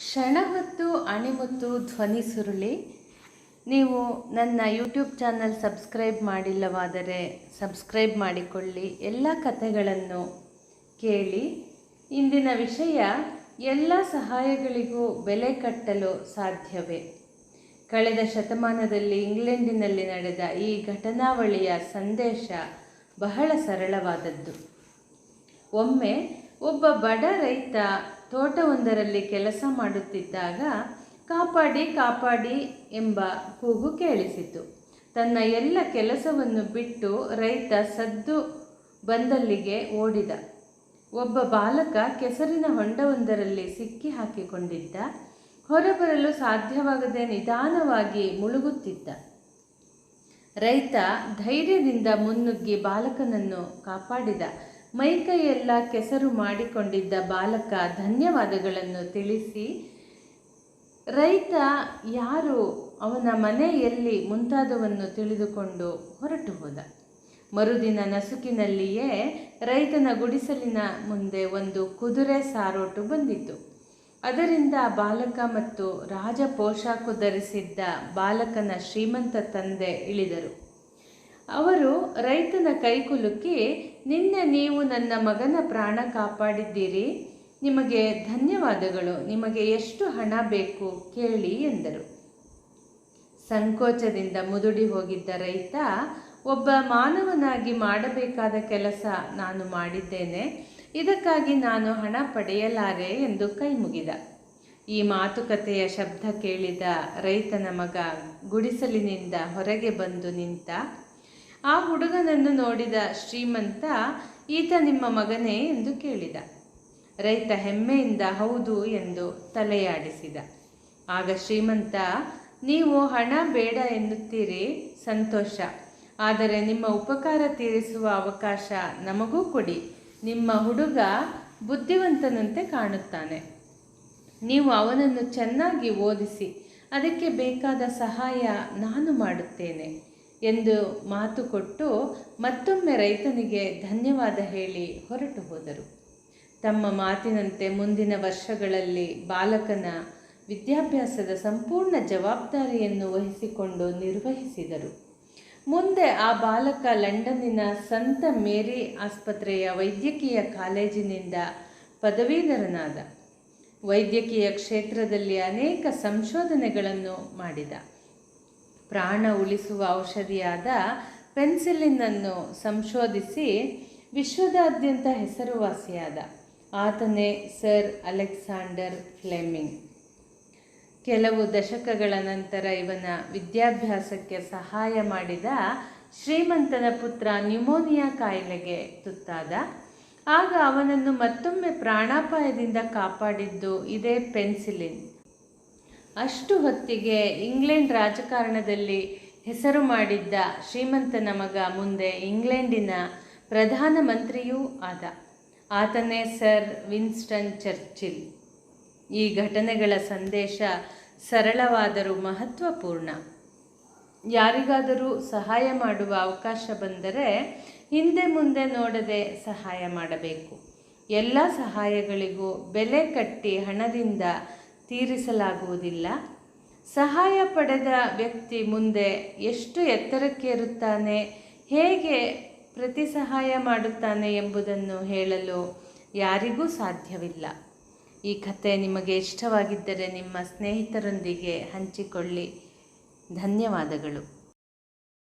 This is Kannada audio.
ಕ್ಷಣ ಹೊತ್ತು ಅಣಿಮುತ್ತು ಧ್ವನಿ ಸುರುಳಿ. ನೀವು ನನ್ನ ಯೂಟ್ಯೂಬ್ ಚಾನಲ್ ಸಬ್ಸ್ಕ್ರೈಬ್ ಮಾಡಿಲ್ಲವಾದರೆ ಸಬ್ಸ್ಕ್ರೈಬ್ ಮಾಡಿಕೊಳ್ಳಿ. ಎಲ್ಲ ಕಥೆಗಳನ್ನು ಕೇಳಿ. ಇಂದಿನ ವಿಷಯ, ಎಲ್ಲ ಸಹಾಯಗಳಿಗೂ ಬೆಲೆ ಕಟ್ಟಲು ಸಾಧ್ಯವೇ? ಕಳೆದ ಶತಮಾನದಲ್ಲಿ ಇಂಗ್ಲೆಂಡಿನಲ್ಲಿ ನಡೆದ ಈ ಘಟನಾವಳಿಯ ಸಂದೇಶ ಬಹಳ ಸರಳವಾದದ್ದು. ಒಮ್ಮೆ ಒಬ್ಬ ಬಡ ರೈತ ತೋಟವೊಂದರಲ್ಲಿ ಕೆಲಸ ಮಾಡುತ್ತಿದ್ದಾಗ ಕಾಪಾಡಿ ಕಾಪಾಡಿ ಎಂಬ ಕೂಗು ಕೇಳಿಸಿತು. ತನ್ನ ಎಲ್ಲ ಕೆಲಸವನ್ನು ಬಿಟ್ಟು ರೈತ ಸದ್ದು ಬಂದಲ್ಲಿಗೆ ಓಡಿದ. ಒಬ್ಬ ಬಾಲಕ ಕೆಸರಿನ ಹೊಂಡವೊಂದರಲ್ಲಿ ಸಿಕ್ಕಿ ಹಾಕಿಕೊಂಡಿದ್ದ. ಹೊರಬರಲು ಸಾಧ್ಯವಾಗದೆ ನಿಧಾನವಾಗಿ ಮುಳುಗುತ್ತಿದ್ದ. ರೈತ ಧೈರ್ಯದಿಂದ ಮುನ್ನುಗ್ಗಿ ಬಾಲಕನನ್ನು ಕಾಪಾಡಿದ. ಮೈಕೈಯೆಲ್ಲ ಕೆಸರು ಮಾಡಿಕೊಂಡಿದ್ದ ಬಾಲಕ ಧನ್ಯವಾದಗಳನ್ನು ತಿಳಿಸಿ ರೈತ ಯಾರು, ಅವನ ಮನೆ ಎಲ್ಲಿ ಮುಂತಾದವನ್ನು ತಿಳಿದುಕೊಂಡು ಹೊರಟು ಹೋದ. ಮರುದಿನ ನಸುಕಿನಲ್ಲಿಯೇ ರೈತನ ಗುಡಿಸಲಿನ ಮುಂದೆ ಒಂದು ಕುದುರೆ ಸಾರೋಟು ಬಂದಿತು. ಅದರಿಂದ ಬಾಲಕ ಮತ್ತು ರಾಜ ಪೋಷಾಕು ಧರಿಸಿದ್ದ ಬಾಲಕನ ಶ್ರೀಮಂತ ತಂದೆ ಇಳಿದರು. ಅವರು ರೈತನ ಕೈಕುಲುಕಿ, ನಿನ್ನೆ ನೀವು ನನ್ನ ಮಗನ ಪ್ರಾಣ ಕಾಪಾಡಿದ್ದೀರಿ, ನಿಮಗೆ ಧನ್ಯವಾದಗಳು, ನಿಮಗೆ ಎಷ್ಟು ಹಣ ಬೇಕು ಕೇಳಿ ಎಂದರು. ಸಂಕೋಚದಿಂದ ಮುದುಡಿ ಹೋಗಿದ್ದ ರೈತ, ಒಬ್ಬ ಮಾನವನಾಗಿ ಮಾಡಬೇಕಾದ ಕೆಲಸ ನಾನು ಮಾಡಿದ್ದೇನೆ, ಇದಕ್ಕಾಗಿ ನಾನು ಹಣ ಪಡೆಯಲಾರೆ ಎಂದು ಕೈ ಮುಗಿದ. ಈ ಮಾತುಕತೆಯ ಶಬ್ದ ಕೇಳಿದ ರೈತನ ಮಗ ಗುಡಿಸಲಿನಿಂದ ಹೊರಗೆ ಬಂದು ನಿಂತ. ಆ ಹುಡುಗನನ್ನು ನೋಡಿದ ಶ್ರೀಮಂತ, ಈತ ನಿಮ್ಮ ಮಗನೇ ಎಂದು ಕೇಳಿದ. ರೈತ ಹೆಮ್ಮೆಯಿಂದ ಹೌದು ಎಂದು ತಲೆಯಾಡಿಸಿದ. ಆಗ ಶ್ರೀಮಂತ, ನೀವು ಹಣ ಬೇಡ ಎನ್ನುತ್ತೀರಿ, ಸಂತೋಷ, ಆದರೆ ನಿಮ್ಮ ಉಪಕಾರ ತೀರಿಸುವ ಅವಕಾಶ ನಮಗೂ ಕೊಡಿ. ನಿಮ್ಮ ಹುಡುಗ ಬುದ್ಧಿವಂತನಂತೆ ಕಾಣುತ್ತಾನೆ, ನೀವು ಅವನನ್ನು ಚೆನ್ನಾಗಿ ಓದಿಸಿ, ಅದಕ್ಕೆ ಬೇಕಾದ ಸಹಾಯ ನಾನು ಮಾಡುತ್ತೇನೆ ಎಂದು ಮಾತು ಕೊಟ್ಟು ಮತ್ತೊಮ್ಮೆ ರೈತನಿಗೆ ಧನ್ಯವಾದ ಹೇಳಿ ಹೊರಟು ಹೋದರು. ತಮ್ಮ ಮಾತಿನಂತೆ ಮುಂದಿನ ವರ್ಷಗಳಲ್ಲಿ ಬಾಲಕನ ವಿದ್ಯಾಭ್ಯಾಸದ ಸಂಪೂರ್ಣ ಜವಾಬ್ದಾರಿಯನ್ನು ವಹಿಸಿಕೊಂಡು ನಿರ್ವಹಿಸಿದರು. ಮುಂದೆ ಆ ಬಾಲಕ ಲಂಡನ್ನಿನ ಸಂತ ಮೇರಿ ಆಸ್ಪತ್ರೆಯ ವೈದ್ಯಕೀಯ ಕಾಲೇಜಿನಿಂದ ಪದವೀಧರನಾದ. ವೈದ್ಯಕೀಯ ಕ್ಷೇತ್ರದಲ್ಲಿ ಅನೇಕ ಸಂಶೋಧನೆಗಳನ್ನು ಮಾಡಿದ. ಪ್ರಾಣ ಉಳಿಸುವ ಔಷಧಿಯಾದ ಪೆನ್ಸಿಲಿನ್ನನ್ನು ಸಂಶೋಧಿಸಿ ವಿಶ್ವದಾದ್ಯಂತ ಹೆಸರುವಾಸಿಯಾದ. ಆತನೇ ಸರ್ ಅಲೆಕ್ಸಾಂಡರ್ ಫ್ಲೆಮಿಂಗ್. ಕೆಲವು ದಶಕಗಳ ನಂತರ ಇವನ ವಿದ್ಯಾಭ್ಯಾಸಕ್ಕೆ ಸಹಾಯ ಮಾಡಿದ ಶ್ರೀಮಂತನ ಪುತ್ರ ನ್ಯೂಮೋನಿಯಾ ಕಾಯಿಲೆಗೆ ತುತ್ತಾದ. ಆಗ ಅವನನ್ನು ಮತ್ತೊಮ್ಮೆ ಪ್ರಾಣಾಪಾಯದಿಂದ ಕಾಪಾಡಿದ್ದು ಇದೇ ಪೆನ್ಸಿಲಿನ್. ಅಷ್ಟು ಹೊತ್ತಿಗೆ ಇಂಗ್ಲೆಂಡ್ ರಾಜಕಾರಣದಲ್ಲಿ ಹೆಸರು ಮಾಡಿದ್ದ ಶ್ರೀಮಂತನ ಮಗ ಮುಂದೆ ಇಂಗ್ಲೆಂಡಿನ ಪ್ರಧಾನಮಂತ್ರಿಯೂ ಆದ. ಆತನೇ ಸರ್ ವಿನ್ಸ್ಟನ್ ಚರ್ಚಿಲ್. ಈ ಘಟನೆಗಳ ಸಂದೇಶ ಸರಳವಾದರೂ ಮಹತ್ವಪೂರ್ಣ. ಯಾರಿಗಾದರೂ ಸಹಾಯ ಮಾಡುವ ಅವಕಾಶ ಬಂದರೆ ಹಿಂದೆ ಮುಂದೆ ನೋಡದೆ ಸಹಾಯ ಮಾಡಬೇಕು. ಎಲ್ಲ ಸಹಾಯಗಳಿಗೂ ಬೆಲೆ ಕಟ್ಟಿ ಹಣದಿಂದ ತೀರಿಸಲಾಗುವುದಿಲ್ಲ. ಸಹಾಯ ಪಡೆದ ವ್ಯಕ್ತಿ ಮುಂದೆ ಎಷ್ಟು ಎತ್ತರಕ್ಕೇರುತ್ತಾನೆ, ಹೇಗೆ ಪ್ರತಿ ಸಹಾಯ ಮಾಡುತ್ತಾನೆ ಎಂಬುದನ್ನು ಹೇಳಲು ಯಾರಿಗೂ ಸಾಧ್ಯವಿಲ್ಲ. ಈ ಕಥೆ ನಿಮಗೆ ಇಷ್ಟವಾಗಿದ್ದರೆ ನಿಮ್ಮ ಸ್ನೇಹಿತರೊಂದಿಗೆ ಹಂಚಿಕೊಳ್ಳಿ. ಧನ್ಯವಾದಗಳು.